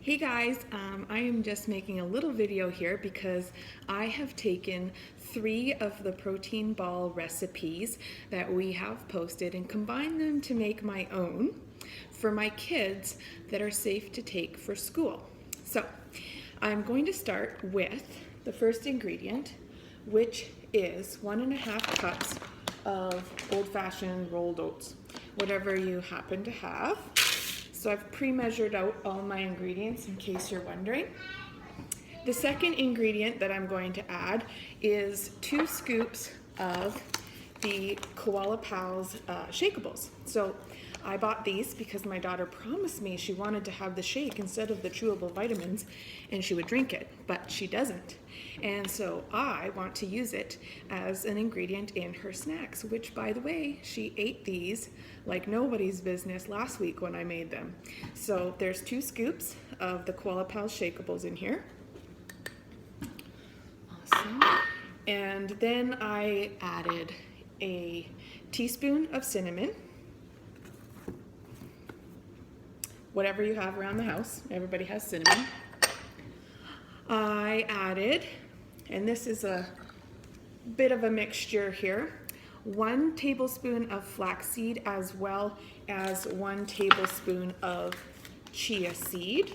Hey guys, I am just making a little video here because I have taken 3 of the protein ball recipes that we have posted and combined them to make my own for my kids that are safe to take for school. So I'm going to start with the first ingredient, which is 1.5 cups of old-fashioned rolled oats, whatever you happen to have. So I've pre-measured out all my ingredients in case you're wondering. The second ingredient that I'm going to add is 2 scoops of the Koala Pals shakeables. So I bought these because my daughter promised me she wanted to have the shake instead of the chewable vitamins and she would drink it, but she doesn't. And so I want to use it as an ingredient in her snacks, which by the way, she ate these like nobody's business last week when I made them. So there's 2 scoops of the Koala Pals shakeables in here. Awesome. And then I added a teaspoon of cinnamon. Whatever you have around the house, everybody has cinnamon. I added, and this is a bit of a mixture here, 1 tablespoon of flaxseed as well as 1 tablespoon of chia seed.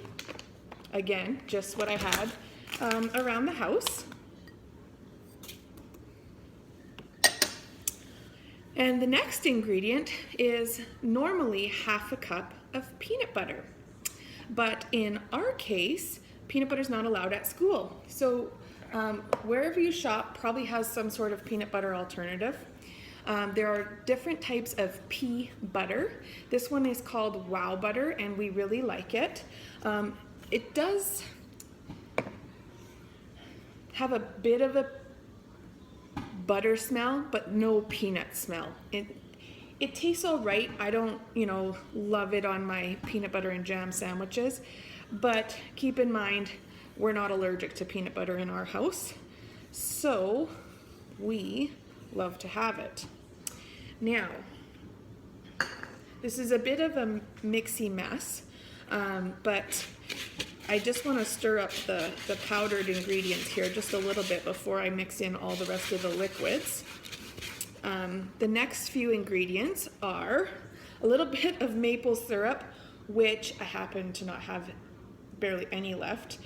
Again, just what I had around the house. And the next ingredient is normally 1/2 cup of peanut butter. But in our case, peanut butter is not allowed at school. So wherever you shop probably has some sort of peanut butter alternative. There are different types of pea butter. This one is called Wow Butter and we really like it. It does have a bit of a butter smell, but no peanut smell. It tastes all right. I don't, love it on my peanut butter and jam sandwiches, but keep in mind, we're not allergic to peanut butter in our house, so we love to have it. Now, this is a bit of a mixy mess, but I just want to stir up the powdered ingredients here just a little bit before I mix in all the rest of the liquids. The next few ingredients are a little bit of maple syrup, which I happen to not have barely any left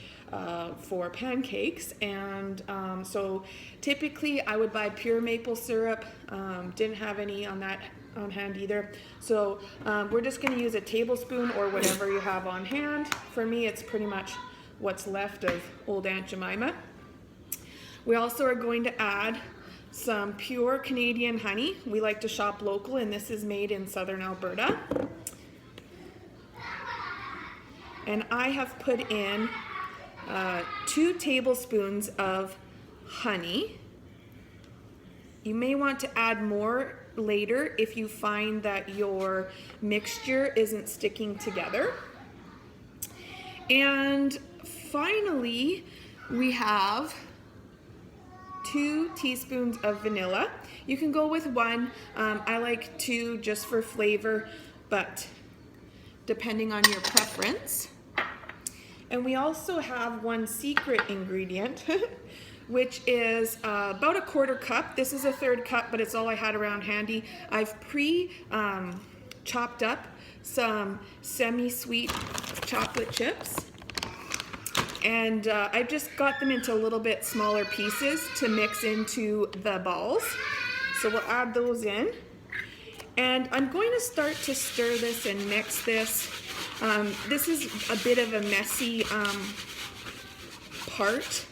for pancakes. And so typically I would buy pure maple syrup, didn't have any on hand either. So we're just going to use a tablespoon or whatever you have on hand. For me, it's pretty much what's left of old Aunt Jemima. We also are going to add some pure Canadian honey. We like to shop local and this is made in southern Alberta. And I have put in 2 tablespoons of honey. You may want to add more later if you find that your mixture isn't sticking together. And finally, we have 2 teaspoons of vanilla. You can go with 1. I like 2 just for flavor, but depending on your preference. And we also have 1 secret ingredient, which is about 1/4 cup. This is a 1/3 cup, but it's all I had around handy. I've chopped up some semi-sweet chocolate chips. And I've just got them into a little bit smaller pieces to mix into the balls. So we'll add those in. And I'm going to start to stir this and mix this. This is a bit of a messy part.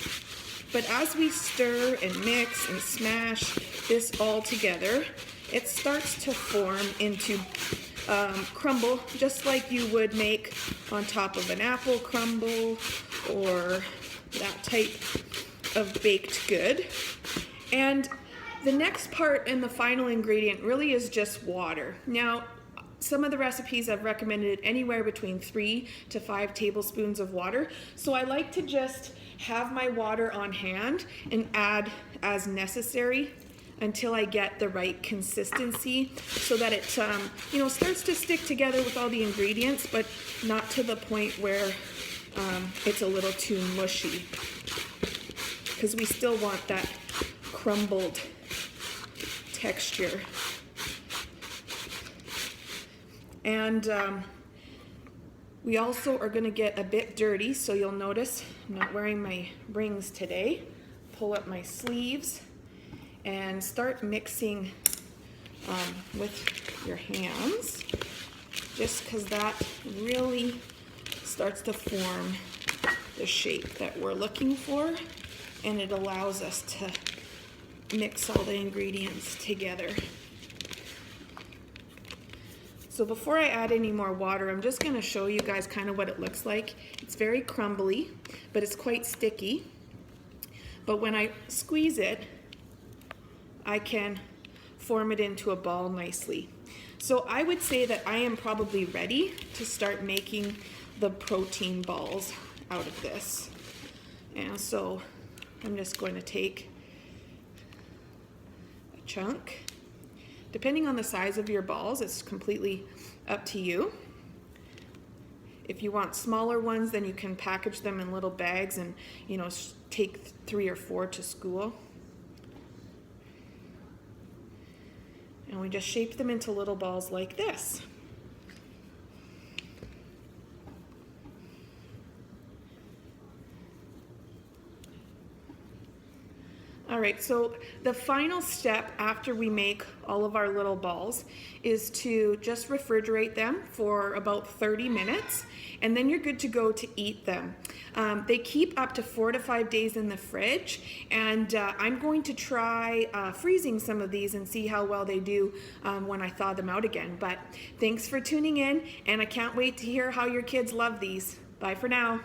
But as we stir and mix and smash this all together, it starts to form into crumble, just like you would make on top of an apple crumble or that type of baked good. And the next part and the final ingredient really is just water. Now, some of the recipes I've recommended anywhere between 3 to 5 tablespoons of water. So I like to just have my water on hand and add as necessary until I get the right consistency so that it starts to stick together with all the ingredients, but not to the point where it's a little too mushy, because we still want that crumbled texture. And we also are going to get a bit dirty, so you'll notice I'm not wearing my rings today. Pull up my sleeves and start mixing with your hands, just because that really starts to form the shape that we're looking for, and it allows us to mix all the ingredients together. So before I add any more water, I'm just going to show you guys kind of what it looks like. It's very crumbly, but it's quite sticky. But when I squeeze it, I can form it into a ball nicely. So I would say that I am probably ready to start making the protein balls out of this. And so I'm just going to take a chunk. Depending on the size of your balls, it's completely up to you. If you want smaller ones, then you can package them in little bags and, you know, take 3 or 4 to school. And we just shape them into little balls like this. All right, so the final step after we make all of our little balls is to just refrigerate them for about 30 minutes, and then you're good to go to eat them. They keep up to 4 to 5 days in the fridge, and I'm going to try freezing some of these and see how well they do when I thaw them out again. But thanks for tuning in, and I can't wait to hear how your kids love these. Bye for now.